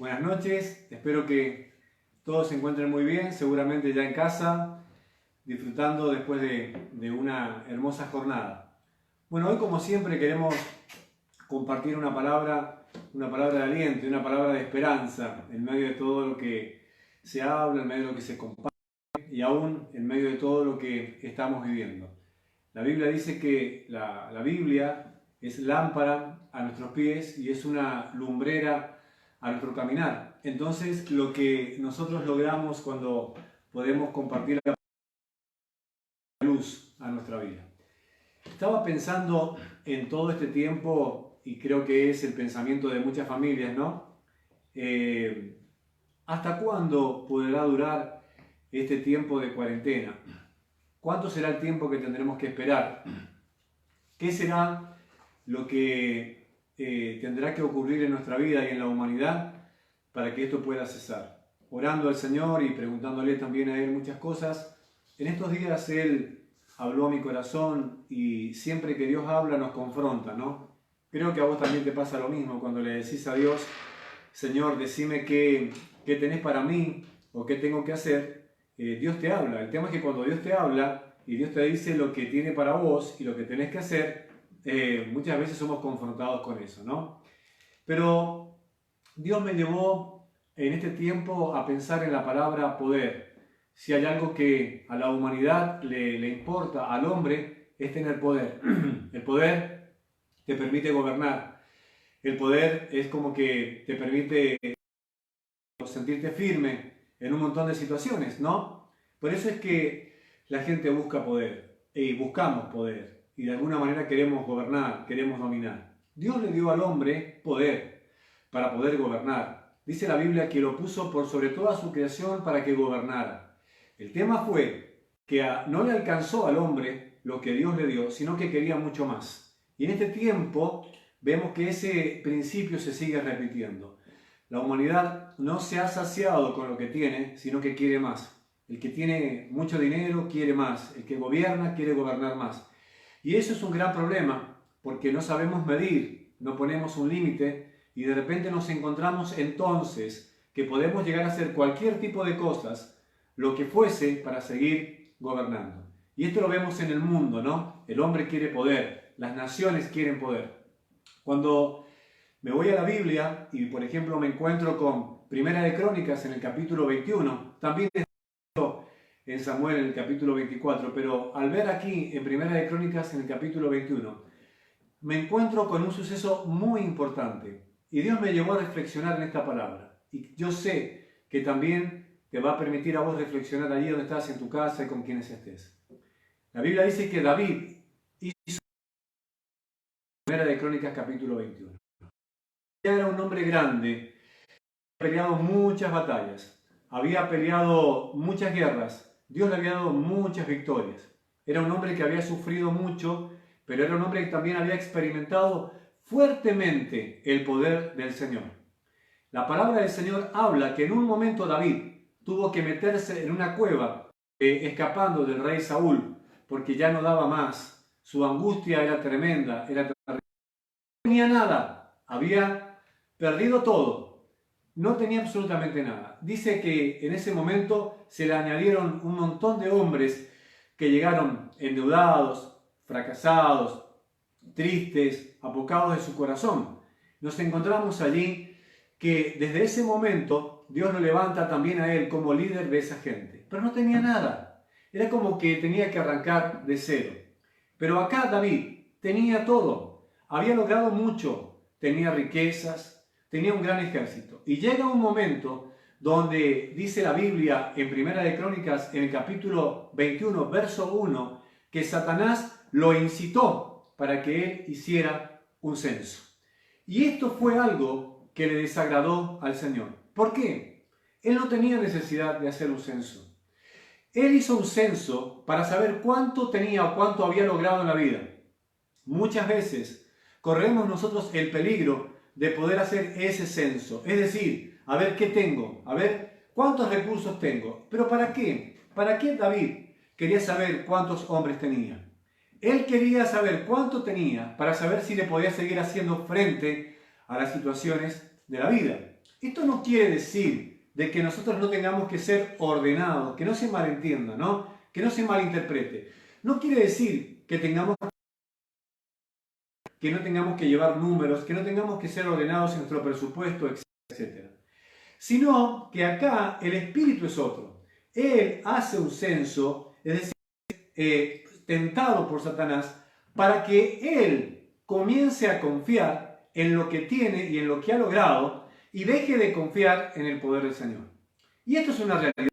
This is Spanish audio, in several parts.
Buenas noches, espero que todos se encuentren muy bien, seguramente ya en casa, disfrutando después de una hermosa jornada. Bueno, hoy como siempre queremos compartir una palabra de aliento, una palabra de esperanza en medio de todo lo que se habla, en medio de lo que se comparte y aún en medio de todo lo que estamos viviendo. La Biblia dice que la Biblia es lámpara a nuestros pies y es una lumbrera a nuestro caminar. Entonces, lo que nosotros logramos cuando podemos compartir la luz a nuestra vida. Estaba pensando en todo este tiempo, y creo que es el pensamiento de muchas familias, ¿no? ¿Hasta cuándo podrá durar este tiempo de cuarentena? ¿Cuánto será el tiempo que tendremos que esperar? ¿Qué será lo que tendrá que ocurrir en nuestra vida y en la humanidad para que esto pueda cesar? Orando al Señor y preguntándole también a Él muchas cosas. En estos días Él habló a mi corazón y siempre que Dios habla nos confronta, ¿no? Creo que a vos también te pasa lo mismo cuando le decís a Dios, Señor, decime qué tenés para mí o qué tengo que hacer. Dios te habla. El tema es que cuando Dios te habla y Dios te dice lo que tiene para vos y lo que tenés que hacer, muchas veces somos confrontados con eso, ¿no? Pero Dios me llevó en este tiempo a pensar en la palabra poder. Si hay algo que a la humanidad le importa, al hombre, es tener poder. El poder te permite gobernar. El poder es como que te permite sentirte firme en un montón de situaciones, ¿no? Por eso es que la gente busca poder y buscamos poder y de alguna manera queremos gobernar, queremos dominar. Dios le dio al hombre poder para poder gobernar. Dice la Biblia que lo puso por sobre toda su creación para que gobernara. El tema fue que no le alcanzó al hombre lo que Dios le dio, sino que quería mucho más. Y en este tiempo vemos que ese principio se sigue repitiendo. La humanidad no se ha saciado con lo que tiene, sino que quiere más. El que tiene mucho dinero quiere más. El que gobierna quiere gobernar más. Y eso es un gran problema, porque no sabemos medir, no ponemos un límite y de repente nos encontramos entonces que podemos llegar a hacer cualquier tipo de cosas, lo que fuese, para seguir gobernando. Y esto lo vemos en el mundo, ¿no? El hombre quiere poder, las naciones quieren poder. Cuando me voy a la Biblia y, por ejemplo, me encuentro con Primera de Crónicas en el capítulo 21, también en Samuel en el capítulo 24, pero al ver aquí en Primera de Crónicas en el capítulo 21, me encuentro con un suceso muy importante y Dios me llevó a reflexionar en esta palabra. Y yo sé que también te va a permitir a vos reflexionar allí donde estás, en tu casa y con quienes estés. La Biblia dice que David hizo Primera de Crónicas capítulo 21. Ya era un hombre grande, había peleado muchas batallas, había peleado muchas guerras, Dios le había dado muchas victorias. Era un hombre que había sufrido mucho, pero era un hombre que también había experimentado fuertemente el poder del Señor. La palabra del Señor habla que en un momento David tuvo que meterse en una cueva, escapando del rey Saúl, porque ya no daba más. Su angustia era tremenda, era terrible. No tenía nada, había perdido todo. No tenía absolutamente nada. Dice que en ese momento se le añadieron un montón de hombres que llegaron endeudados, fracasados, tristes, apocados de su corazón. Nos encontramos allí que desde ese momento Dios lo levanta también a él como líder de esa gente. Pero no tenía nada. Era como que tenía que arrancar de cero. Pero acá David tenía todo. Había logrado mucho. Tenía riquezas, tenía un gran ejército. Y llega un momento donde dice la Biblia en Primera de Crónicas, en el capítulo 21, verso 1, que Satanás lo incitó para que él hiciera un censo. Y esto fue algo que le desagradó al Señor. ¿Por qué? Él no tenía necesidad de hacer un censo. Él hizo un censo para saber cuánto tenía o cuánto había logrado en la vida. Muchas veces corremos nosotros el peligro de poder hacer ese censo. Es decir, a ver qué tengo, a ver cuántos recursos tengo. ¿Pero para qué? ¿Para qué David quería saber cuántos hombres tenía? Él quería saber cuánto tenía para saber si le podía seguir haciendo frente a las situaciones de la vida. Esto no quiere decir de que nosotros no tengamos que ser ordenados, que no se malentienda, ¿no? Que no se malinterprete. No quiere decir que no tengamos que llevar números, que no tengamos que ser ordenados en nuestro presupuesto, etc. Sino que acá el espíritu es otro. Él hace un censo, es decir, tentado por Satanás, para que él comience a confiar en lo que tiene y en lo que ha logrado y deje de confiar en el poder del Señor. Y esto es una realidad.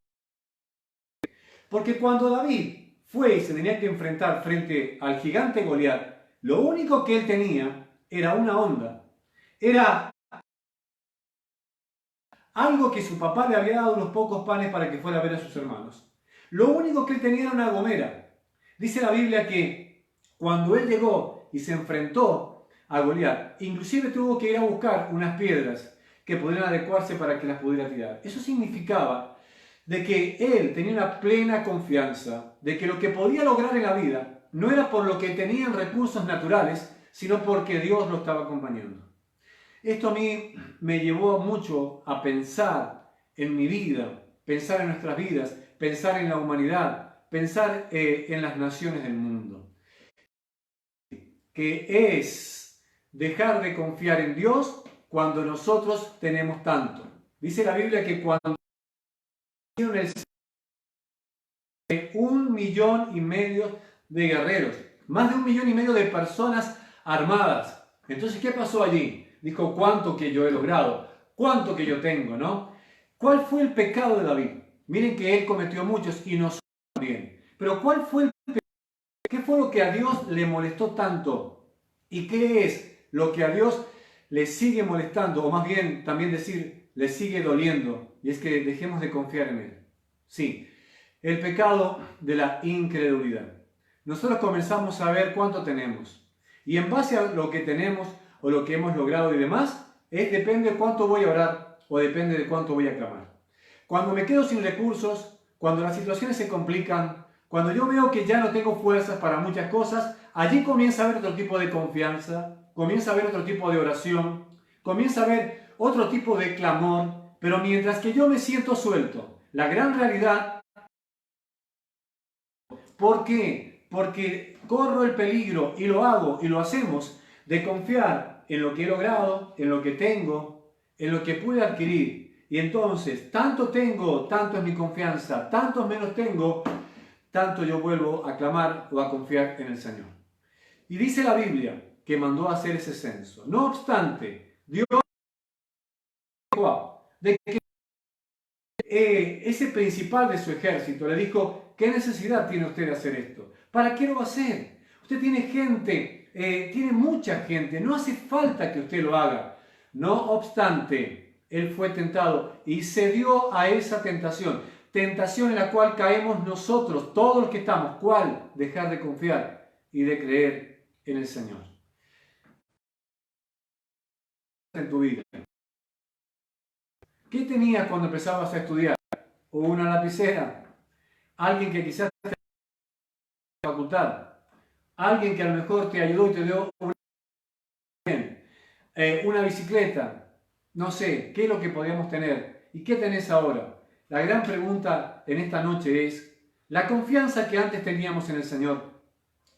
Porque cuando David fue y se tenía que enfrentar frente al gigante Goliat, lo único que él tenía era una onda. Era algo que su papá le había dado unos pocos panes para que fuera a ver a sus hermanos. Lo único que él tenía era una gomera. Dice la Biblia que cuando él llegó y se enfrentó a Goliat, inclusive tuvo que ir a buscar unas piedras que pudieran adecuarse para que las pudiera tirar. Eso significaba de que él tenía una plena confianza de que lo que podía lograr en la vida no era por lo que tenía en recursos naturales, sino porque Dios lo estaba acompañando. Esto a mí me llevó mucho a pensar en mi vida, pensar en nuestras vidas, pensar en la humanidad, pensar en las naciones del mundo. Que es dejar de confiar en Dios cuando nosotros tenemos tanto. Dice la Biblia que cuando hicieron el 1,5 millones de guerreros, más de 1,5 millones de personas armadas. Entonces, ¿qué pasó allí? Dijo, ¿cuánto que yo he logrado? ¿Cuánto que yo tengo? ¿No? ¿Cuál fue el pecado de David? Miren que él cometió muchos y nosotros también. Pero ¿cuál fue el pecado? ¿Qué fue lo que a Dios le molestó tanto? ¿Y qué es lo que a Dios le sigue molestando? O más bien, también decir, le sigue doliendo. Y es que dejemos de confiar en Él. Sí, el pecado de la incredulidad. Nosotros comenzamos a ver cuánto tenemos. Y en base a lo que tenemos o lo que hemos logrado y demás, depende de cuánto voy a orar o depende de cuánto voy a clamar. Cuando me quedo sin recursos, cuando las situaciones se complican, cuando yo veo que ya no tengo fuerzas para muchas cosas, allí comienza a haber otro tipo de confianza, comienza a haber otro tipo de oración, comienza a haber otro tipo de clamor, pero mientras que yo me siento suelto, la gran realidad, ¿por qué? Porque corro el peligro y lo hago y lo hacemos de confiar en lo que he logrado, en lo que tengo, en lo que pude adquirir. Y entonces, tanto tengo, tanto es mi confianza, tanto menos tengo, tanto yo vuelvo a clamar o a confiar en el Señor. Y dice la Biblia que mandó a hacer ese censo. No obstante, Dios de que ese principal de su ejército le dijo, ¿qué necesidad tiene usted de hacer esto? ¿Para qué lo va a hacer? Usted tiene gente, tiene mucha gente, no hace falta que usted lo haga. No obstante, él fue tentado y cedió a esa tentación. Tentación en la cual caemos nosotros, todos los que estamos. ¿Cuál? Dejar de confiar y de creer en el Señor. En tu vida. ¿Qué tenías cuando empezabas a estudiar? ¿O una lapicera? ¿Alguien que quizás te la facultad? ¿Alguien que a lo mejor te ayudó y te dio una bicicleta? No sé, ¿qué es lo que podíamos tener? ¿Y qué tenés ahora? La gran pregunta en esta noche es, la confianza que antes teníamos en el Señor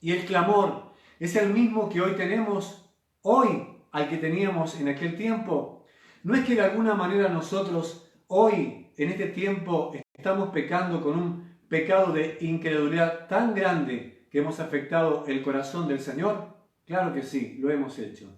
y el clamor, ¿es el mismo que hoy tenemos, hoy, al que teníamos en aquel tiempo? ¿No es que de alguna manera nosotros hoy, en este tiempo, estamos pecando con un pecado de incredulidad tan grande que hemos afectado el corazón del Señor? Claro que sí, lo hemos hecho.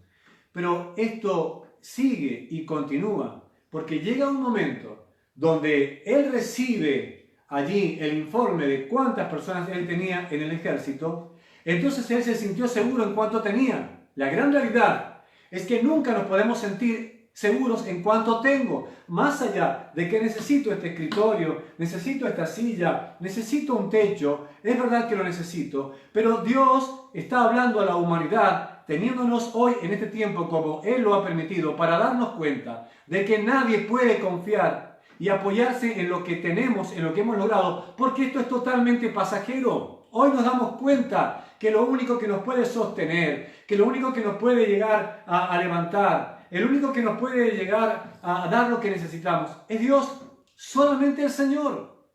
Pero esto sigue y continúa, porque llega un momento donde él recibe allí el informe de cuántas personas él tenía en el ejército, entonces él se sintió seguro en cuánto tenía. La gran realidad es que nunca nos podemos sentir seguros en cuánto tengo, más allá de que necesito este escritorio, necesito esta silla, necesito un techo, es verdad que lo necesito, pero Dios está hablando a la humanidad, teniéndonos hoy en este tiempo como Él lo ha permitido, para darnos cuenta de que nadie puede confiar y apoyarse en lo que tenemos, en lo que hemos logrado, porque esto es totalmente pasajero. Hoy nos damos cuenta que lo único que nos puede sostener, que lo único que nos puede llegar a levantar, el único que nos puede llegar a dar lo que necesitamos es Dios, solamente el Señor.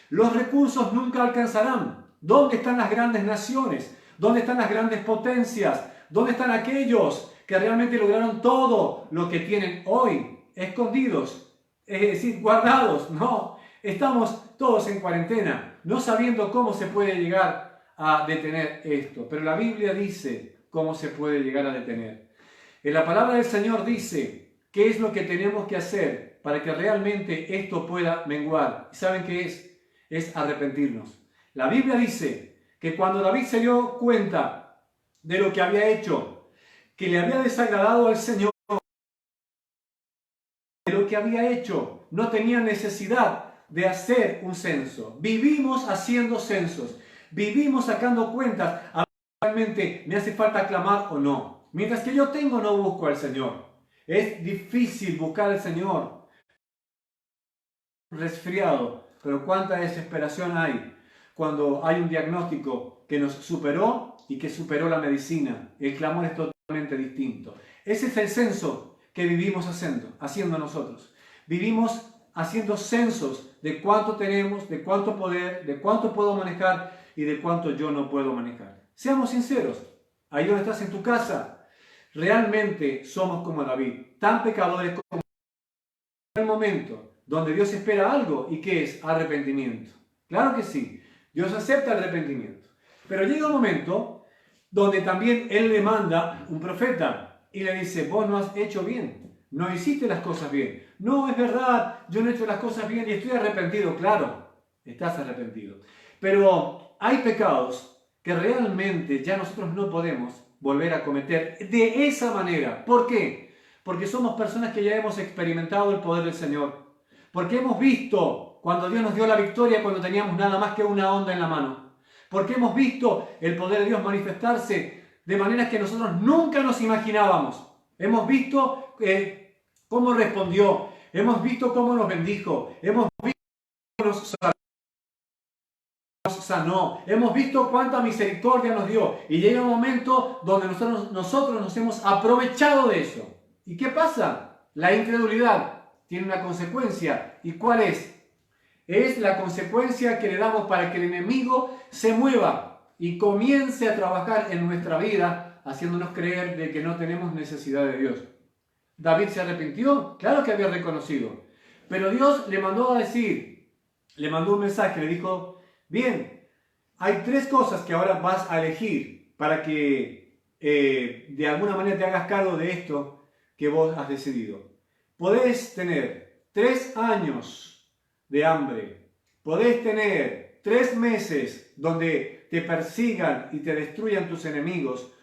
Los recursos nunca alcanzarán. ¿Dónde están las grandes naciones? ¿Dónde están las grandes potencias? ¿Dónde están aquellos que realmente lograron todo lo que tienen hoy? Escondidos, es decir, guardados. No, estamos todos en cuarentena, no sabiendo cómo se puede llegar a detener esto. Pero la Biblia dice cómo se puede llegar a detener. En la palabra del Señor dice qué es lo que tenemos que hacer para que realmente esto pueda menguar. ¿Saben qué es? Es arrepentirnos. La Biblia dice que cuando David se dio cuenta de lo que había hecho, que le había desagradado al Señor, de lo que había hecho, no tenía necesidad de hacer un censo. Vivimos haciendo censos, vivimos sacando cuentas, a ver si realmente me hace falta clamar o no. Mientras que yo tengo, no busco al Señor. Es difícil buscar al Señor. Resfriado, pero cuánta desesperación hay cuando hay un diagnóstico que nos superó y que superó la medicina. El clamor es totalmente distinto. Ese es el censo que vivimos haciendo nosotros. Vivimos haciendo censos de cuánto tenemos, de cuánto poder, de cuánto puedo manejar y de cuánto yo no puedo manejar. Seamos sinceros, ahí donde estás en tu casa, realmente somos como David, tan pecadores como el momento donde Dios espera algo. ¿Y qué es? Arrepentimiento. Claro que sí, Dios acepta el arrepentimiento. Pero llega un momento donde también Él le manda un profeta y le dice, vos no has hecho bien, no hiciste las cosas bien. No, es verdad, yo no he hecho las cosas bien y estoy arrepentido. Claro, estás arrepentido. Pero hay pecados que realmente ya nosotros no podemos volver a cometer de esa manera. ¿Por qué? Porque somos personas que ya hemos experimentado el poder del Señor. Porque hemos visto cuando Dios nos dio la victoria cuando teníamos nada más que una onda en la mano. Porque hemos visto el poder de Dios manifestarse de maneras que nosotros nunca nos imaginábamos. Hemos visto cómo respondió. Hemos visto cómo nos bendijo. Hemos visto cómo nos sanó. Hemos visto cuánta misericordia nos dio. Y llega un momento donde nosotros nos hemos aprovechado de eso. ¿Y qué pasa? La incredulidad tiene una consecuencia. ¿Y cuál es? Es la consecuencia que le damos para que el enemigo se mueva y comience a trabajar en nuestra vida, haciéndonos creer de que no tenemos necesidad de Dios. ¿David se arrepintió? Claro que había reconocido. Pero Dios le mandó a decir, le mandó un mensaje, le dijo, bien, hay 3 cosas que ahora vas a elegir para que de alguna manera te hagas cargo de esto que vos has decidido. Podés tener 3 años de hambre. Podés tener 3 meses donde te persigan y te destruyan tus enemigos.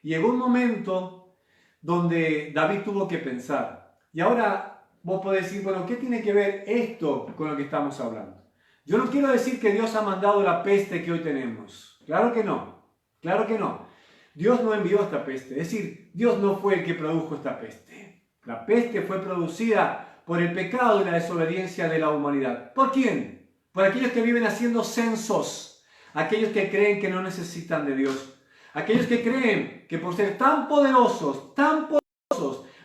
Llegó un momento donde David tuvo que pensar. Y ahora vos podés decir, bueno, ¿qué tiene que ver esto con lo que estamos hablando? Yo no quiero decir que Dios ha mandado la peste que hoy tenemos. Claro que no. Claro que no. Dios no envió esta peste. Es decir, Dios no fue el que produjo esta peste. La peste fue producida por el pecado y la desobediencia de la humanidad. ¿Por quién? Por aquellos que viven haciendo censos. Aquellos que creen que no necesitan de Dios. Aquellos que creen que por ser tan poderosos,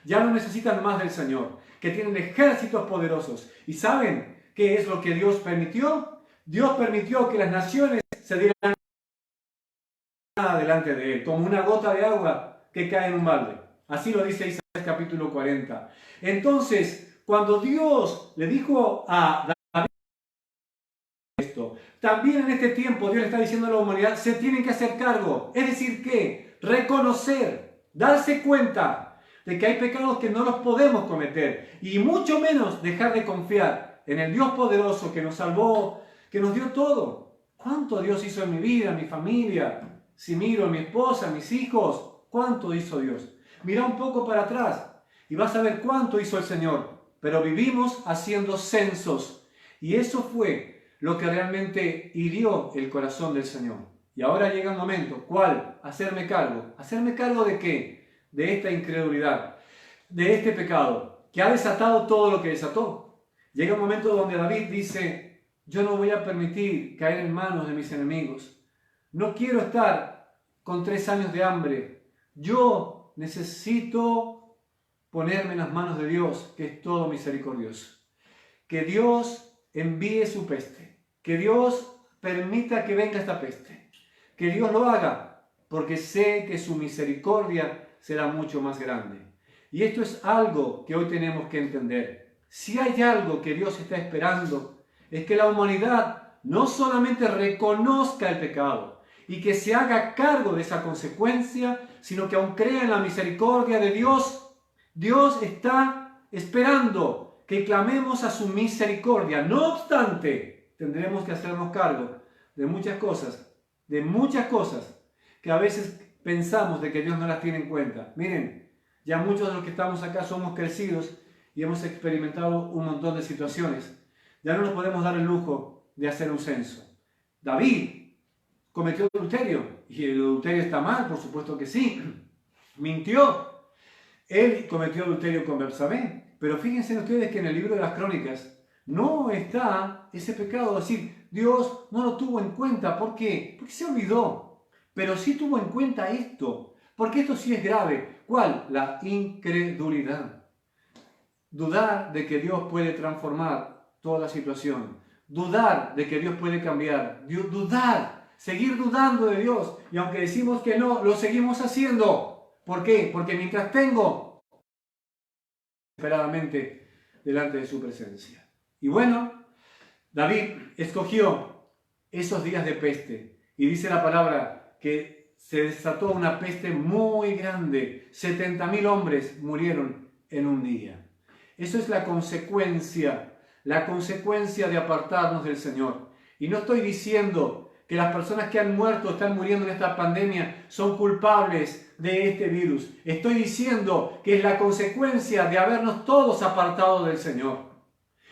ya no necesitan más del Señor. Que tienen ejércitos poderosos. ¿Y saben qué es lo que Dios permitió? Dios permitió que las naciones se dieran delante de Él, como una gota de agua que cae en un balde. Así lo dice Isaías capítulo 40. Entonces, cuando Dios le dijo a David esto, también en este tiempo Dios le está diciendo a la humanidad, se tienen que hacer cargo. Es decir, que reconocer, darse cuenta de que hay pecados que no los podemos cometer y mucho menos dejar de confiar en el Dios poderoso que nos salvó, que nos dio todo. ¿Cuánto Dios hizo en mi vida, en mi familia? Si miro a mi esposa, a mis hijos, ¿cuánto hizo Dios? Mira un poco para atrás y vas a ver cuánto hizo el Señor. Pero vivimos haciendo censos y eso fue lo que realmente hirió el corazón del Señor. Y ahora llega un momento, ¿cuál? Hacerme cargo. ¿Hacerme cargo de qué? De esta incredulidad, de este pecado que ha desatado todo lo que desató. Llega un momento donde David dice, yo no voy a permitir caer en manos de mis enemigos. No quiero estar con 3 años de hambre, Yo necesito ponerme en las manos de Dios, que es todo misericordioso. Que Dios envíe su peste. Que Dios permita que venga esta peste. Que Dios lo haga, porque sé que su misericordia será mucho más grande. Y esto es algo que hoy tenemos que entender. Si hay algo que Dios está esperando, es que la humanidad no solamente reconozca el pecado y que se haga cargo de esa consecuencia, sino que aún crea en la misericordia de Dios. Dios está esperando que clamemos a su misericordia. No obstante, tendremos que hacernos cargo de muchas cosas que a veces pensamos de que Dios no las tiene en cuenta. Miren, ya muchos de los que estamos acá somos crecidos y hemos experimentado un montón de situaciones. Ya no nos podemos dar el lujo de hacer un censo. David cometió adulterio, y el adulterio está mal, por supuesto que sí. Mintió. Él cometió adulterio con Betsabé. Pero fíjense ustedes que en el libro de las Crónicas no está ese pecado. Es decir, Dios no lo tuvo en cuenta. ¿Por qué? Porque se olvidó. Pero sí tuvo en cuenta esto. Porque esto sí es grave. ¿Cuál? La incredulidad. Dudar de que Dios puede transformar toda situación. Dudar de que Dios puede cambiar. Dudar. Seguir dudando de Dios. Y aunque decimos que no, lo seguimos haciendo. ¿Por qué? Porque mientras tengo, desesperadamente delante de su presencia. Y bueno, David escogió esos días de peste. Y dice la palabra que se desató una peste muy grande. 70.000 hombres murieron en un día. Eso es la consecuencia de apartarnos del Señor. Y no estoy diciendo que las personas que han muerto, están muriendo en esta pandemia, son culpables de este virus. Estoy diciendo que es la consecuencia de habernos todos apartado del Señor.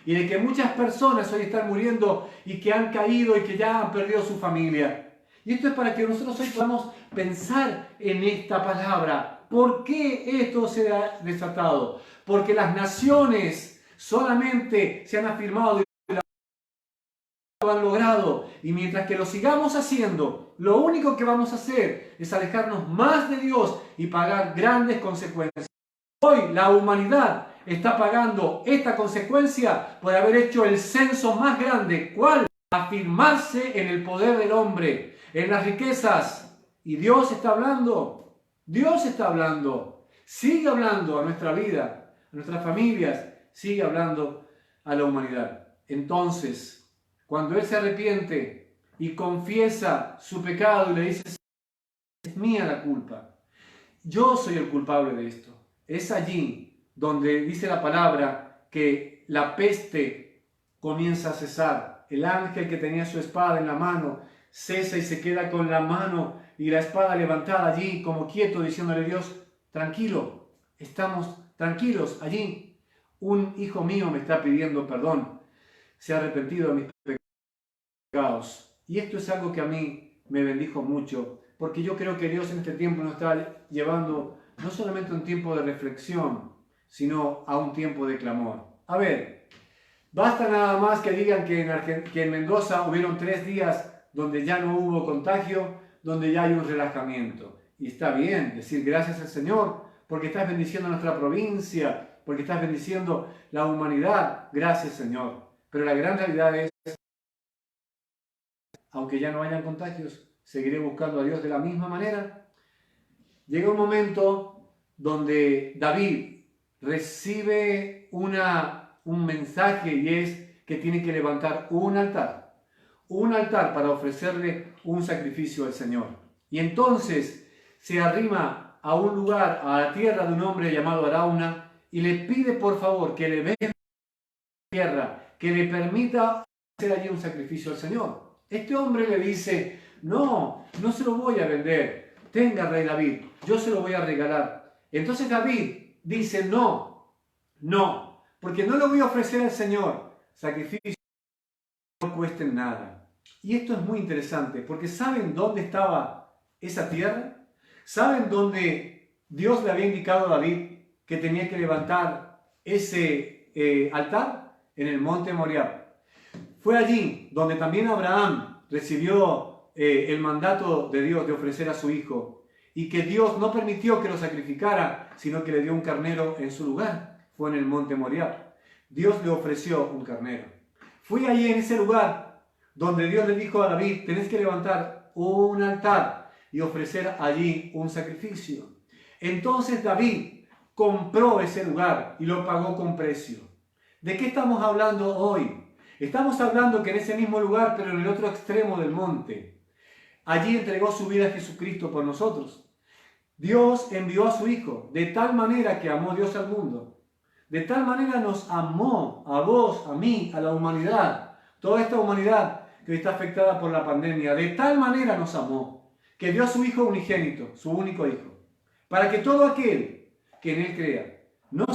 Y de que muchas personas hoy están muriendo y que han caído y que ya han perdido su familia. Y esto es para que nosotros hoy podamos pensar en esta palabra. ¿Por qué esto se ha desatado? Porque las naciones solamente se han afirmado de lo han logrado, y mientras que lo sigamos haciendo, lo único que vamos a hacer es alejarnos más de Dios y pagar grandes consecuencias. Hoy la humanidad está pagando esta consecuencia por haber hecho el censo más grande. ¿Cuál? Afirmarse en el poder del hombre, en las riquezas. Y Dios está hablando. Dios está hablando. Sigue hablando a nuestra vida, a nuestras familias. Sigue hablando a la humanidad. Entonces, cuando Él se arrepiente y confiesa su pecado y le dice, es mía la culpa, yo soy el culpable de esto. Es allí donde dice la palabra que la peste comienza a cesar. El ángel que tenía su espada en la mano cesa y se queda con la mano y la espada levantada allí como quieto, diciéndole a Dios, tranquilo, estamos tranquilos allí. Un hijo mío me está pidiendo perdón, se ha arrepentido de mis pecados. Y esto es algo que a mí me bendijo mucho, porque yo creo que Dios en este tiempo nos está llevando no solamente a un tiempo de reflexión, sino a un tiempo de clamor. A ver, basta nada más que digan que en Mendoza hubieron 3 días donde ya no hubo contagio, donde ya hay un relajamiento. Y está bien decir gracias al Señor, porque estás bendiciendo nuestra provincia, porque estás bendiciendo la humanidad. Gracias, Señor. Pero la gran realidad es, aunque ya no hayan contagios, seguiré buscando a Dios de la misma manera. Llega un momento donde David recibe un mensaje, y es que tiene que levantar un altar para ofrecerle un sacrificio al Señor. Y entonces se arrima a un lugar, a la tierra de un hombre llamado Arauna, y le pide por favor que le venda la tierra, que le permita hacer allí un sacrificio al Señor. Este hombre le dice, no se lo voy a vender. Tenga, rey David, yo se lo voy a regalar. Entonces David dice, no, porque no le voy a ofrecer al Señor sacrificio que no cuesten nada. Y esto es muy interesante, porque ¿saben dónde estaba esa tierra? ¿Saben dónde Dios le había indicado a David que tenía que levantar ese altar? En el monte Moriah. Fue allí donde también Abraham recibió el mandato de Dios de ofrecer a su hijo. y que Dios no permitió que lo sacrificara, sino que le dio un carnero en su lugar. Fue en el monte Moriah. Dios le ofreció un carnero. Fue ahí en ese lugar donde Dios le dijo a David, tenés que levantar un altar y ofrecer allí un sacrificio. Entonces David compró ese lugar y lo pagó con precio. ¿De qué estamos hablando hoy? Estamos hablando que en ese mismo lugar, pero en el otro extremo del monte, allí entregó su vida a Jesucristo por nosotros. Dios envió a su Hijo, de tal manera que amó Dios al mundo. De tal manera nos amó a vos, a mí, a la humanidad, toda esta humanidad que está afectada por la pandemia. De tal manera nos amó, que dio a su Hijo unigénito, su único Hijo, para que todo aquel que en Él crea no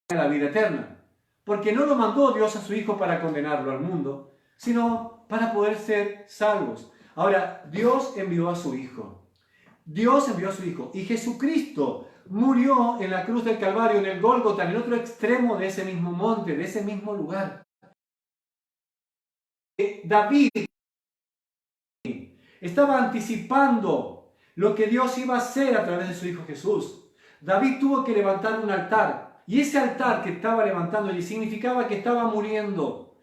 tenga la vida eterna. Porque no lo mandó Dios a su Hijo para condenarlo al mundo, sino para poder ser salvos. Ahora, Dios envió a su Hijo. Dios envió a su Hijo. Y Jesucristo murió en la cruz del Calvario, en el Gólgota, en el otro extremo de ese mismo monte, de ese mismo lugar. David estaba anticipando lo que Dios iba a hacer a través de su Hijo Jesús. David tuvo que levantar un altar. Y ese altar que estaba levantando allí significaba que estaba muriendo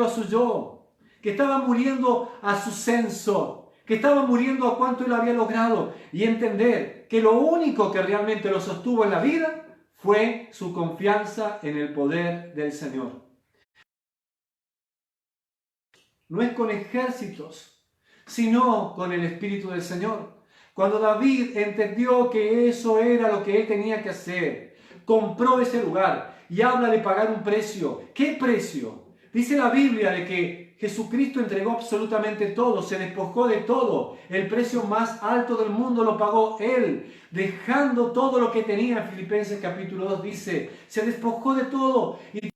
a su yo, que estaba muriendo a su censo, que estaba muriendo a cuánto él había logrado, y entender que lo único que realmente lo sostuvo en la vida fue su confianza en el poder del Señor. No es con ejércitos, sino con el Espíritu del Señor. Cuando David entendió que eso era lo que él tenía que hacer, compró ese lugar y habla de pagar un precio. ¿Qué precio? Dice la Biblia de que Jesucristo entregó absolutamente todo, se despojó de todo. El precio más alto del mundo lo pagó Él, dejando todo lo que tenía. En Filipenses capítulo 2 dice, se despojó de todo y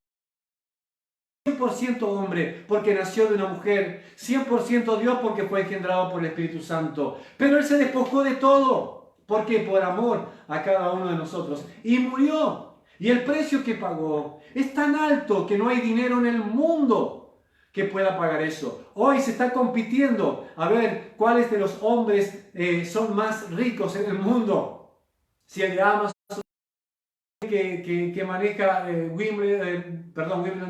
100% hombre porque nació de una mujer, 100% Dios porque fue engendrado por el Espíritu Santo. Pero Él se despojó de todo. ¿Por qué? Por amor a cada uno de nosotros. Y murió. Y el precio que pagó es tan alto que no hay dinero en el mundo que pueda pagar eso. Hoy se está compitiendo a ver cuáles de los hombres son más ricos en el mundo. Si el de Amazon que maneja Wimbledon,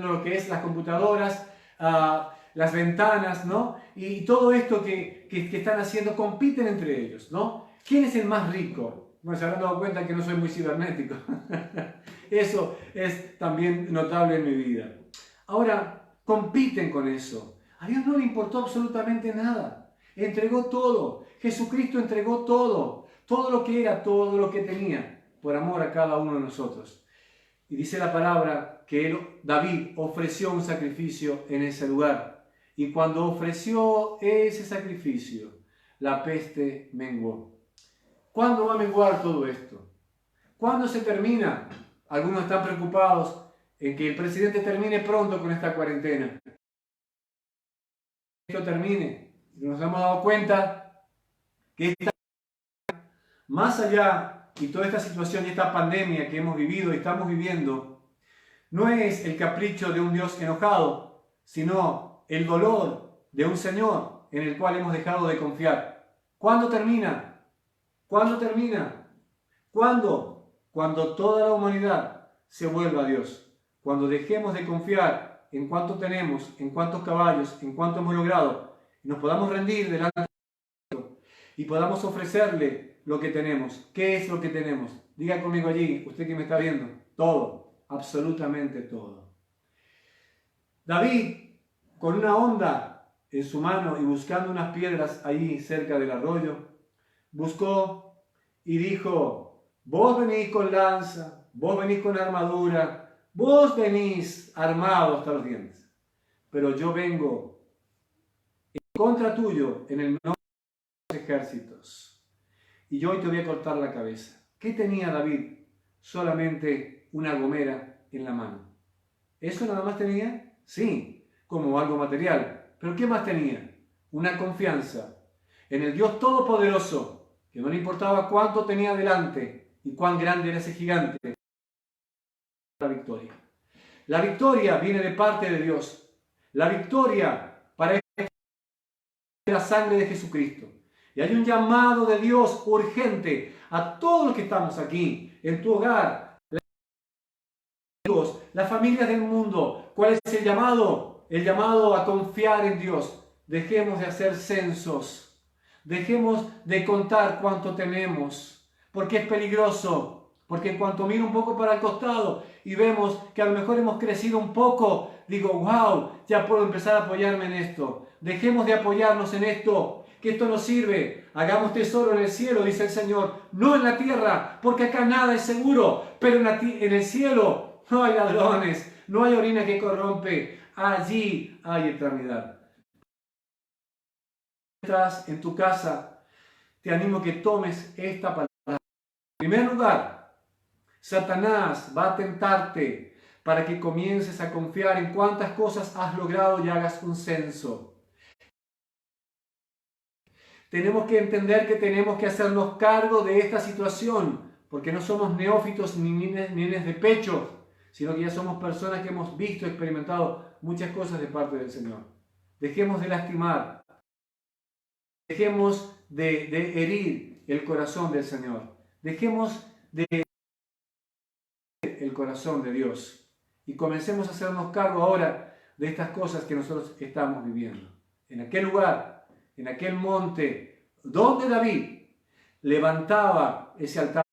lo que es las computadoras, las ventanas, ¿no? Y todo esto que están haciendo, compiten entre ellos, ¿no? ¿Quién es el más rico? Bueno, se habrán dado cuenta que no soy muy cibernético. Eso es también notable en mi vida. Ahora, compiten con eso. A Dios no le importó absolutamente nada. Entregó todo. Jesucristo entregó todo. Todo lo que era, todo lo que tenía, por amor a cada uno de nosotros. Y dice la palabra que David ofreció un sacrificio en ese lugar. Y cuando ofreció ese sacrificio, la peste menguó. ¿Cuándo va a menguar todo esto? ¿Cuándo se termina? Algunos están preocupados en que el presidente termine pronto con esta cuarentena. Esto termine. Nos hemos dado cuenta que más allá y toda esta situación y esta pandemia que hemos vivido y estamos viviendo, no es el capricho de un Dios enojado, sino el dolor de un Señor en el cual hemos dejado de confiar. ¿Cuándo termina? ¿Cuándo termina? ¿Cuándo? Cuando toda la humanidad se vuelva a Dios. Cuando dejemos de confiar en cuánto tenemos, en cuántos caballos, en cuánto hemos logrado, y nos podamos rendir delante de Dios y podamos ofrecerle lo que tenemos. ¿Qué es lo que tenemos? Diga conmigo allí, usted que me está viendo. Todo, absolutamente todo. David, con una honda en su mano y buscando unas piedras ahí cerca del arroyo, buscó y dijo, vos venís con lanza, vos venís con armadura, vos venís armados hasta los dientes, pero yo vengo en contra tuyo en el nombre de los ejércitos, y yo hoy te voy a cortar la cabeza. ¿Qué tenía David? Solamente una gomera en la mano. ¿Eso nada más tenía? Sí, como algo material. ¿Pero qué más tenía? Una confianza en el Dios Todopoderoso, que no le importaba cuánto tenía delante y cuán grande era ese gigante. La victoria. La victoria viene de parte de Dios. La victoria para la sangre de Jesucristo. Y hay un llamado de Dios urgente a todos los que estamos aquí, en tu hogar, las familias del mundo. ¿Cuál es el llamado? El llamado a confiar en Dios. Dejemos de hacer censos. Dejemos de contar cuánto tenemos, porque es peligroso. Porque en cuanto miro un poco para el costado y vemos que a lo mejor hemos crecido un poco, digo, wow, ya puedo empezar a apoyarme en esto. Dejemos de apoyarnos en esto, que esto nos sirve. Hagamos tesoro en el cielo, dice el Señor, no en la tierra, porque acá nada es seguro, pero en el cielo no hay ladrones, no hay orina que corrompe, allí hay eternidad. Estás en tu casa, te animo que tomes esta palabra. En primer lugar, Satanás va a tentarte para que comiences a confiar en cuántas cosas has logrado y hagas un censo. Tenemos que entender que tenemos que hacernos cargo de esta situación, porque no somos neófitos ni nenes de pecho, sino que ya somos personas que hemos visto, experimentado muchas cosas de parte del Señor. Dejemos de lastimar, dejemos de herir el corazón del Señor, dejemos de el corazón de Dios y comencemos a hacernos cargo ahora de estas cosas que nosotros estamos viviendo. En aquel lugar, en aquel monte, donde David levantaba ese altar,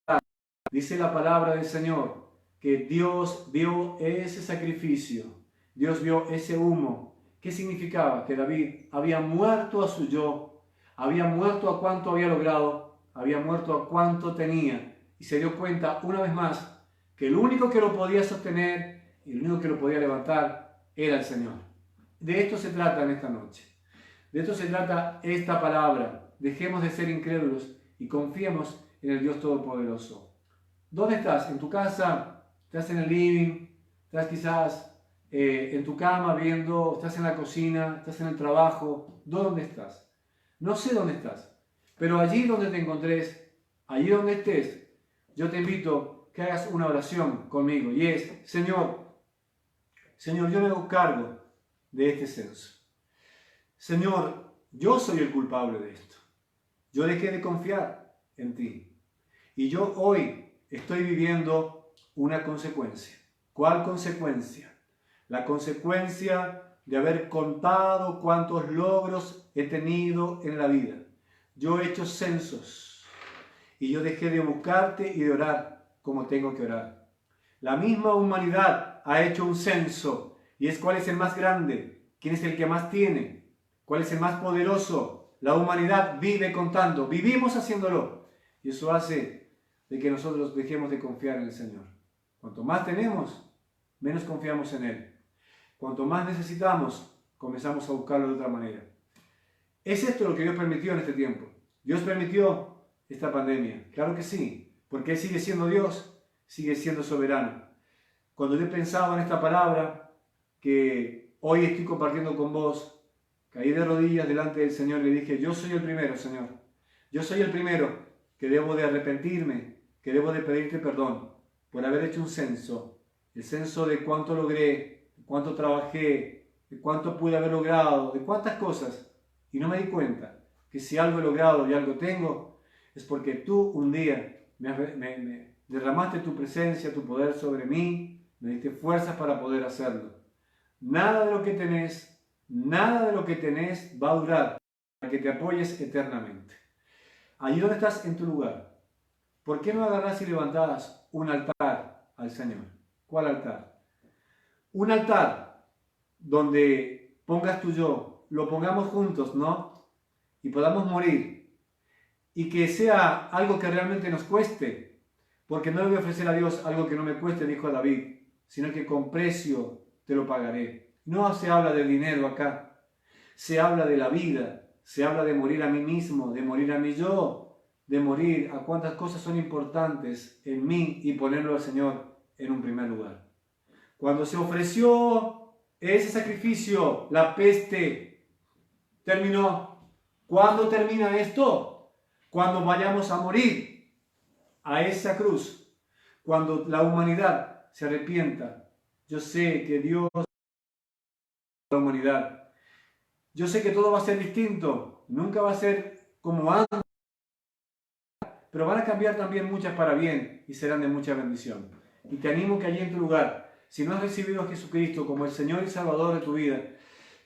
dice la palabra del Señor, que Dios vio ese sacrificio, Dios vio ese humo. ¿Qué significaba? Que David había muerto a su yo, había muerto a cuánto había logrado, había muerto a cuánto tenía, y se dio cuenta una vez más que el único que lo podía sostener y el único que lo podía levantar era el Señor. De esto se trata en esta noche. De esto se trata esta palabra. Dejemos de ser incrédulos y confiemos en el Dios Todopoderoso. ¿Dónde estás? ¿En tu casa? ¿Estás en el living? ¿Estás quizás en tu cama viendo? ¿Estás en la cocina? ¿Estás en el trabajo? ¿Dónde estás? No sé dónde estás, pero allí donde te encontres, allí donde estés, yo te invito que hagas una oración conmigo y es, Señor, yo me hago cargo de este censo. Señor, yo soy el culpable de esto. Yo dejé de confiar en ti y yo hoy estoy viviendo una consecuencia. ¿Cuál consecuencia? La consecuencia de haber contado cuántos logros he tenido en la vida. Yo he hecho censos y yo dejé de buscarte y de orar como tengo que orar. La misma humanidad ha hecho un censo y es cuál es el más grande, quién es el que más tiene, cuál es el más poderoso. La humanidad vive contando, vivimos haciéndolo y eso hace de que nosotros dejemos de confiar en el Señor. Cuanto más tenemos, menos confiamos en Él. Cuanto más necesitamos, comenzamos a buscarlo de otra manera. ¿Es esto lo que Dios permitió en este tiempo? ¿Dios permitió esta pandemia? Claro que sí. Porque Él sigue siendo Dios, sigue siendo soberano. Cuando yo pensaba en esta palabra que hoy estoy compartiendo con vos, caí de rodillas delante del Señor y le dije, yo soy el primero, Señor. Yo soy el primero que debo de arrepentirme, que debo de pedirte perdón por haber hecho un censo. El censo de cuánto logré, de cuánto trabajé, de cuánto pude haber logrado, de cuántas cosas. Y no me di cuenta que si algo he logrado y algo tengo, es porque tú un día me derramaste tu presencia, tu poder sobre mí, me diste fuerzas para poder hacerlo. Nada de lo que tenés va a durar para que te apoyes eternamente. Allí donde estás en tu lugar, ¿por qué no agarrás y levantás un altar al Señor? ¿Cuál altar? Un altar donde pongas tu yo, lo pongamos juntos, ¿no? Y podamos morir. Y que sea algo que realmente nos cueste, porque no le voy a ofrecer a Dios algo que no me cueste, dijo David, sino que con precio te lo pagaré. No se habla de dinero acá, se habla de la vida, se habla de morir a mí mismo, de morir a mi yo, de morir a cuántas cosas son importantes en mí y ponerlo al Señor en un primer lugar. Cuando se ofreció ese sacrificio, la peste terminó. ¿Cuándo termina esto? Cuando vayamos a morir a esa cruz, cuando la humanidad se arrepienta. Yo sé que Dios la humanidad. Yo sé que todo va a ser distinto, nunca va a ser como andan, pero van a cambiar también muchas para bien y serán de mucha bendición. Y te animo que allí en tu lugar, si no has recibido a Jesucristo como el Señor y Salvador de tu vida,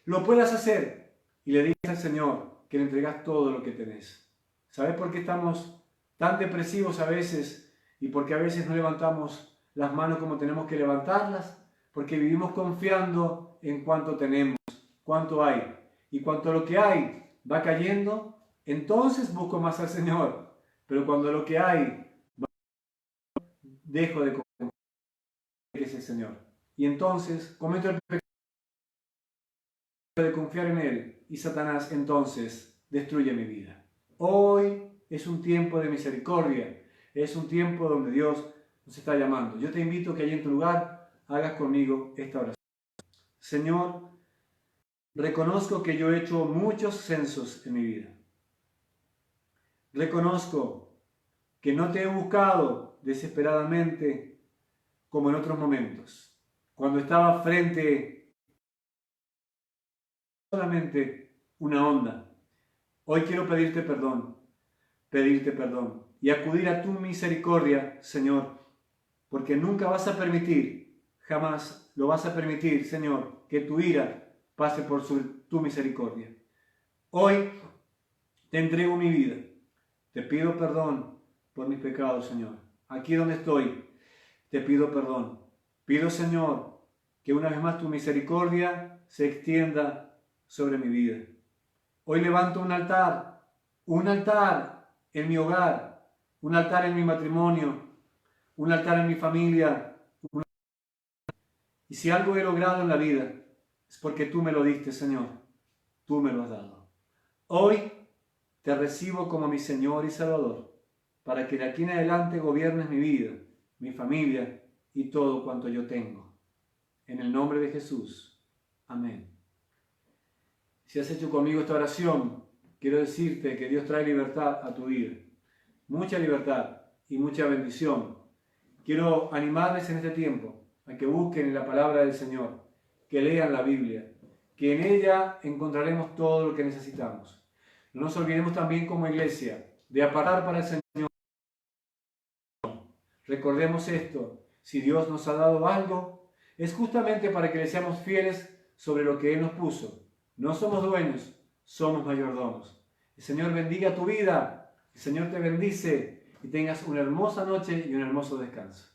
lo puedas hacer y le digas al Señor que le entregas todo lo que tenés. ¿Sabes por qué estamos tan depresivos a veces y por qué a veces no levantamos las manos como tenemos que levantarlas? Porque vivimos confiando en cuánto tenemos, cuánto hay. Y cuanto lo que hay va cayendo, entonces busco más al Señor. Pero cuando lo que hay, dejo de confiar que es el Señor. Y entonces cometo el pecado de confiar en Él. Y Satanás entonces destruye mi vida. Hoy es un tiempo de misericordia. Es un tiempo donde Dios nos está llamando. Yo te invito a que allí en tu lugar hagas conmigo esta oración. Señor, reconozco que yo he hecho muchos censos en mi vida. Reconozco que no te he buscado desesperadamente como en otros momentos, cuando estaba frente a solamente una onda. Hoy quiero pedirte perdón y acudir a tu misericordia, Señor, porque nunca vas a permitir, jamás lo vas a permitir, Señor, que tu ira pase por tu misericordia. Hoy te entrego mi vida, te pido perdón por mis pecados, Señor. Aquí donde estoy, te pido perdón. Pido, Señor, que una vez más tu misericordia se extienda sobre mi vida. Hoy levanto un altar en mi hogar, un altar en mi matrimonio, un altar en mi familia. Y si algo he logrado en la vida, es porque tú me lo diste, Señor. Tú me lo has dado. Hoy te recibo como mi Señor y Salvador, para que de aquí en adelante gobiernes mi vida, mi familia y todo cuanto yo tengo. En el nombre de Jesús. Amén. Si has hecho conmigo esta oración, quiero decirte que Dios trae libertad a tu vida. Mucha libertad y mucha bendición. Quiero animarles en este tiempo a que busquen en la palabra del Señor, que lean la Biblia, que en ella encontraremos todo lo que necesitamos. No nos olvidemos también como iglesia de apartar para el Señor. Recordemos esto, si Dios nos ha dado algo, es justamente para que le seamos fieles sobre lo que Él nos puso. No somos dueños, somos mayordomos. El Señor bendiga tu vida, el Señor te bendice y tengas una hermosa noche y un hermoso descanso.